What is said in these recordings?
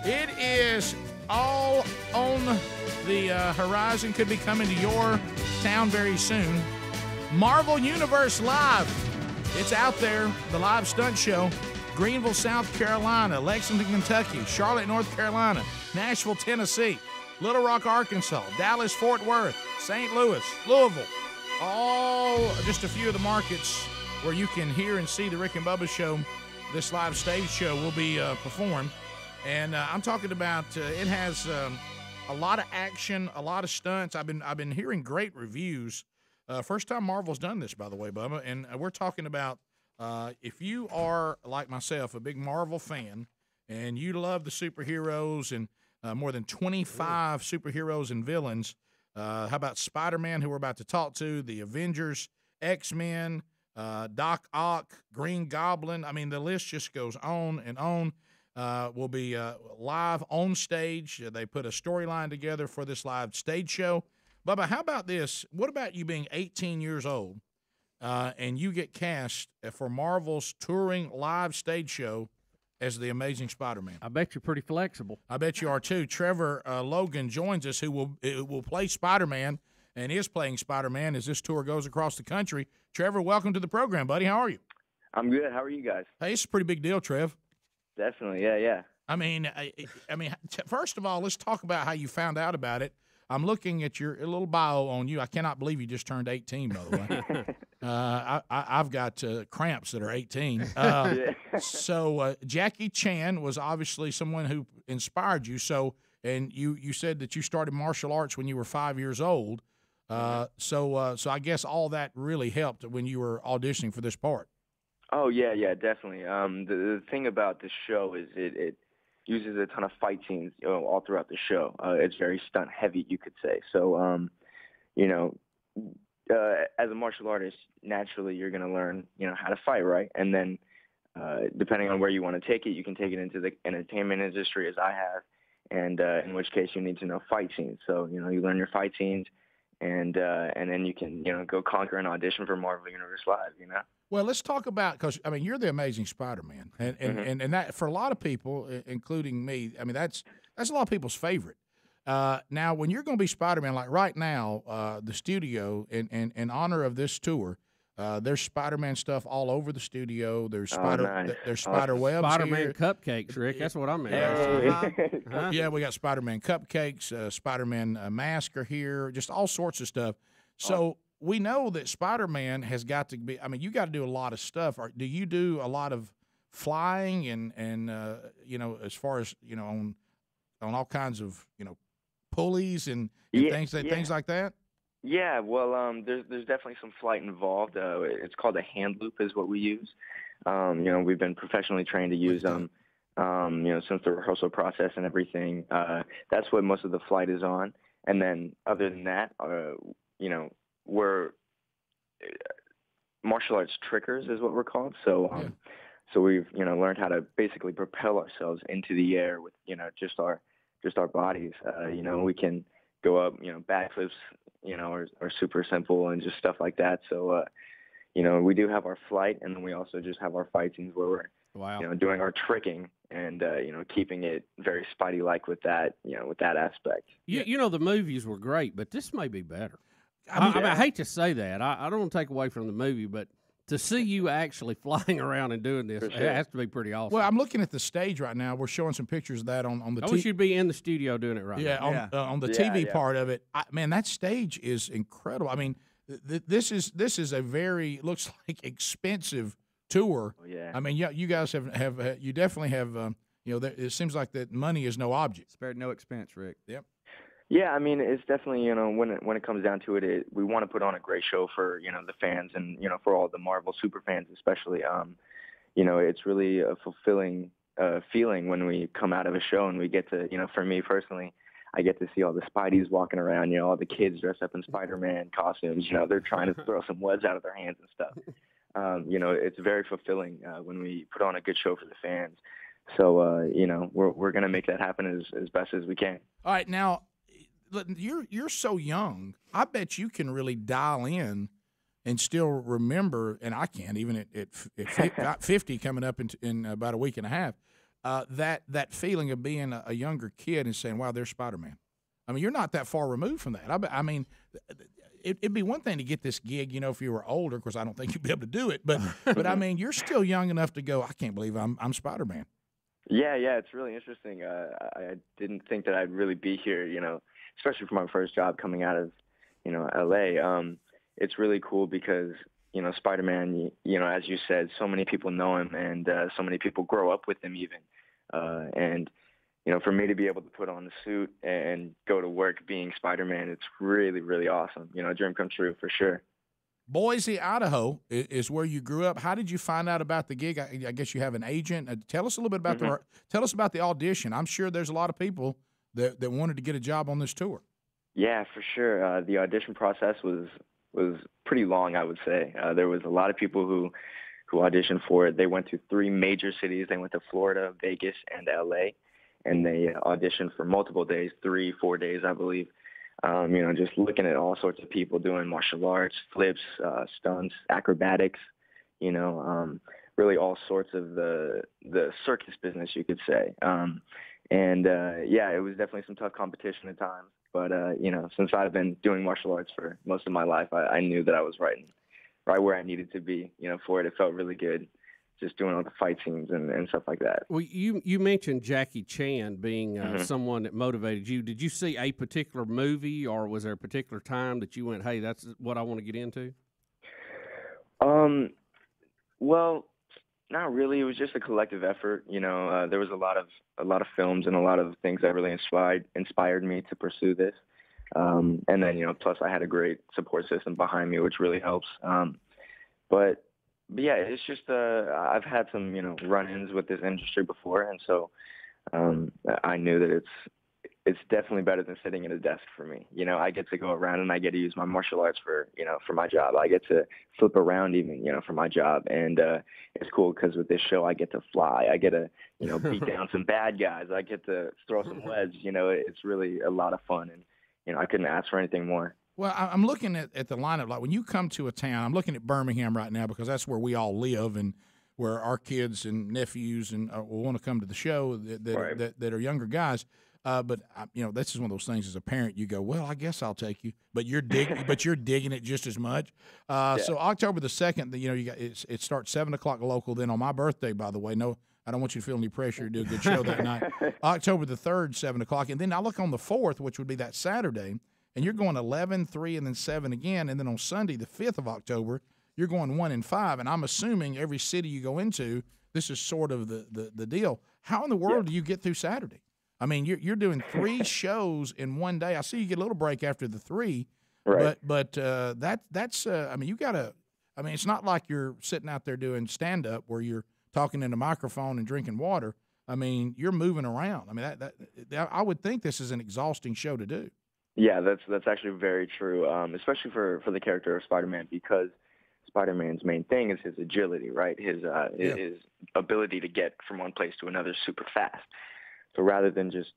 It is all on the horizon. Could be coming to your town very soon. Marvel Universe Live. It's out there. The live stunt show. Greenville, South Carolina. Lexington, Kentucky. Charlotte, North Carolina. Nashville, Tennessee. Little Rock, Arkansas. Dallas, Fort Worth. St. Louis. Louisville. All just a few of the markets where you can hear and see the Rick and Bubba show. This live stage show will be performed. And I'm talking about it has a lot of action, a lot of stunts. I've been hearing great reviews. First time Marvel's done this, by the way, Bubba. And we're talking about if you are, like myself, a big Marvel fan, and you love the superheroes and more than 25 superheroes and villains, how about Spider-Man, who we're about to talk to, the Avengers, X-Men, Doc Ock, Green Goblin. I mean, the list just goes on and on. Will be live on stage. They put a storyline together for this live stage show. Bubba, how about this? What about you being 18 years old and you get cast for Marvel's touring live stage show as the Amazing Spider-Man? I bet you're pretty flexible. I bet you are too. Trevor Logan joins us, who will play Spider-Man and is playing Spider-Man as this tour goes across the country. Trevor, welcome to the program, buddy. How are you? I'm good. How are you guys? Hey, it's a pretty big deal, Trev. Definitely, yeah. I mean, first of all, let's talk about how you found out about it. I'm looking at your little bio on you. I cannot believe you just turned 18, by the way. I've got cramps that are 18. So Jackie Chan was obviously someone who inspired you. So, and you said that you started martial arts when you were 5 years old. So I guess all that really helped when you were auditioning for this part. Oh, yeah, definitely. The thing about this show is it uses a ton of fight scenes, all throughout the show. It's very stunt heavy, you could say. So, as a martial artist, naturally you're going to learn, how to fight, right? And then, depending on where you want to take it, you can take it into the entertainment industry, as I have, and in which case you need to know fight scenes. So, you learn your fight scenes, and then you can, go conquer an audition for Marvel Universe Live, Well, let's talk about, because, you're the Amazing Spider-Man, and that, for a lot of people, including me, that's a lot of people's favorite. Now, when you're going to be Spider-Man, like right now, the studio, in honor of this tour, there's Spider-Man stuff all over the studio. There's there's spider webs Spider-Man here. Cupcakes, Rick. That's what I mean. Yeah, we got Spider-Man cupcakes, Spider-Man mask are here, just all sorts of stuff. So we know that Spider-Man has got to be. You got to do a lot of stuff. Do you do a lot of flying and as far as on all kinds of pulleys and things like that? Yeah, well, there's definitely some flight involved. It's called a hand loop is what we use. We've been professionally trained to use them, since the rehearsal process and everything. That's what most of the flight is on. And then other than that, we're martial arts trickers is what we're called. So, so we've, learned how to basically propel ourselves into the air with, just our bodies. We can go up, backflips, are super simple and just stuff like that. So, we do have our flight, and then we also just have our fight scenes where we're, doing our tricking and, keeping it very Spidey-like with that, with that aspect. The movies were great, but this may be better. I hate to say that. I don't want to take away from the movie, but to see you actually flying around and doing this, it has to be pretty awesome. Well, I'm looking at the stage right now. We're showing some pictures of that on the TV. I wish you'd be in the studio doing it right now. On the TV part of it. Man, that stage is incredible. This is a very, looks like, expensive tour. Oh, yeah. You guys have you definitely have, it seems like that money is no object. Spared no expense, Rick. Yep. Yeah, it's definitely, when it comes down to it, we want to put on a great show for, the fans and, for all the Marvel super fans especially. It's really a fulfilling feeling when we come out of a show and we get to, for me personally, I get to see all the Spideys walking around, all the kids dressed up in Spider-Man costumes, they're trying to throw some webs out of their hands and stuff. It's very fulfilling when we put on a good show for the fans. So, we're going to make that happen as best as we can. All right, now, you're so young. I bet you can really dial in and still remember, and I can't even at 50 coming up in about a week and a half. that feeling of being a younger kid and saying, "Wow, there's Spider-Man." I mean, you're not that far removed from that. I mean, it'd be one thing to get this gig, if you were older. Of course, I don't think you'd be able to do it, but I mean, you're still young enough to go, I can't believe I'm Spider-Man. Yeah, it's really interesting. I didn't think that I'd really be here, especially for my first job coming out of, LA. It's really cool because, Spider-Man, as you said, so many people know him and so many people grow up with him even. And for me to be able to put on the suit and go to work being Spider-Man, it's really, really awesome. A dream come true for sure. Boise, Idaho is where you grew up. How did you find out about the gig? I guess you have an agent. Tell us a little bit about tell us about the audition. I'm sure there's a lot of people that wanted to get a job on this tour. Yeah, for sure. The audition process was pretty long, I would say. There was a lot of people who auditioned for it. They went to 3 major cities. They went to Florida, Vegas, and LA. And they auditioned for multiple days, 3-4 days, I believe. Just looking at all sorts of people doing martial arts, flips, stunts, acrobatics, really all sorts of the circus business, you could say. It was definitely some tough competition at times. But, since I've been doing martial arts for most of my life, I knew that I was right where I needed to be, for it. It felt really good. Just doing all the fight scenes and stuff like that. Well, you mentioned Jackie Chan being someone that motivated you. Did you see a particular movie, or was there a particular time that you went, "Hey, that's what I want to get into"? Well, not really. It was just a collective effort. There was a lot of films and a lot of things that really inspired me to pursue this. And then plus I had a great support system behind me, which really helps. But yeah, it's just I've had some run-ins with this industry before, and so I knew that it's definitely better than sitting at a desk for me. I get to go around and I get to use my martial arts for my job. I get to flip around even for my job, and it's cool because with this show I get to fly. I get to beat down some bad guys. I get to throw some leads. It's really a lot of fun, and I couldn't ask for anything more. Well, I'm looking at the lineup. Like when you come to a town, I'm looking at Birmingham right now because that's where we all live and where our kids and nephews and will want to come to the show that are younger guys. But this is one of those things. As a parent, you go, well, I guess I'll take you, but you're digging it just as much. So October the 2nd, you got it starts 7:00 local. Then on my birthday, by the way, no, I don't want you to feel any pressure to do a good show that night. October the 3rd, 7:00, and then I look on the 4th, which would be that Saturday. And you're going 11, 3, and then 7 again. And then on Sunday, the 5th of October, you're going 1 and 5. And I'm assuming every city you go into, this is sort of the deal. How in the world do you get through Saturday? I mean, you're doing 3 shows in one day. I see you get a little break after the 3, right? But that's I mean, you got to. I mean, it's not like you're sitting out there doing stand up where you're talking in a microphone and drinking water. I mean, you're moving around. I mean, that I would think this is an exhausting show to do. Yeah, that's actually very true, especially for the character of Spider-Man, because Spider-Man's main thing is his agility, right? His ability to get from one place to another super fast. So rather than just,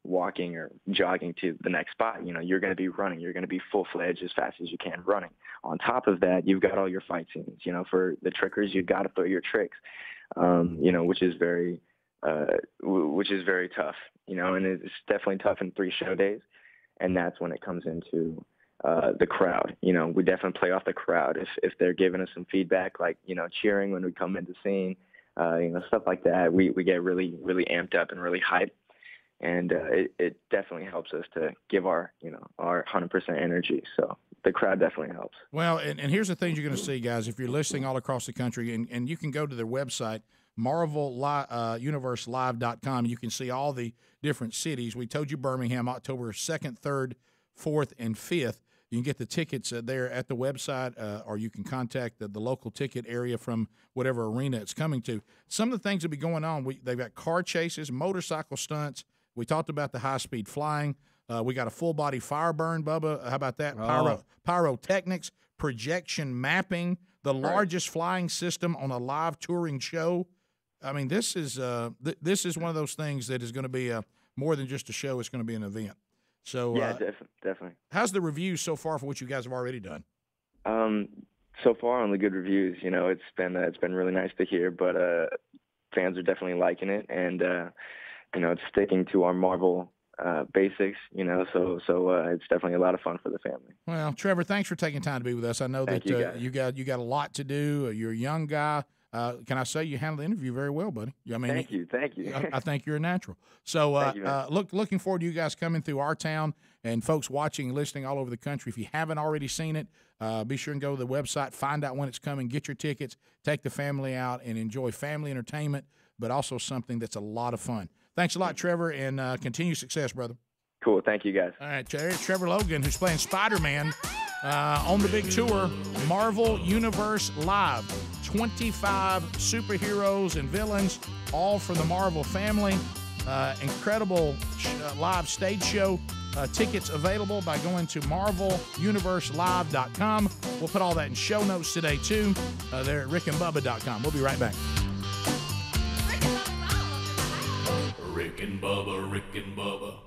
walking or jogging to the next spot, you're going to be running. You're going to be full-fledged as fast as you can running. On top of that, you've got all your fight scenes. For the trickers, you've got to throw your tricks, which is very tough, and it's definitely tough in 3 show days. And that's when it comes into the crowd. We definitely play off the crowd. If they're giving us some feedback, like, cheering when we come into scene, stuff like that, we get really, really amped up and really hyped. And it definitely helps us to give our 100% energy. So the crowd definitely helps. Well, and here's the things you're going to see, guys. If you're listening all across the country, and you can go to their website, MarvelUniverseLive.com. You can see all the different cities. We told you Birmingham, October 2nd, 3rd, 4th, and 5th. You can get the tickets there at the website, or you can contact the local ticket area from whatever arena it's coming to. Some of the things that will be going on, they've got car chases, motorcycle stunts. We talked about the high-speed flying. We got a full-body fire burn, Bubba. How about that? Pyrotechnics, projection mapping, the largest flying system on a live touring show. I mean, this is one of those things that is going to be more than just a show. It's going to be an event. So yeah, definitely. How's the reviews so far for what you guys have already done? So far, only good reviews. It's been really nice to hear. But fans are definitely liking it, and it's sticking to our Marvel basics, so it's definitely a lot of fun for the family. Well, Trevor, thanks for taking time to be with us. I know that you got a lot to do. You're a young guy. Can I say you handled the interview very well, buddy? I mean, thank you. I think you're a natural. So looking forward to you guys coming through our town, and folks watching and listening all over the country. If you haven't already seen it, be sure and go to the website, find out when it's coming, get your tickets, take the family out, and enjoy family entertainment, but also something that's a lot of fun. Thanks a lot, Trevor, and continue success, brother. Cool. Thank you, guys. All right, Trevor Logan, who's playing Spider-Man on the big tour, Marvel Universe Live. 25 superheroes and villains, all for the Marvel family. Incredible live stage show. Tickets available by going to marveluniverselive.com. We'll put all that in show notes today, too. They're at rickandbubba.com. We'll be right back. Rick and Bubba, Rick and Bubba.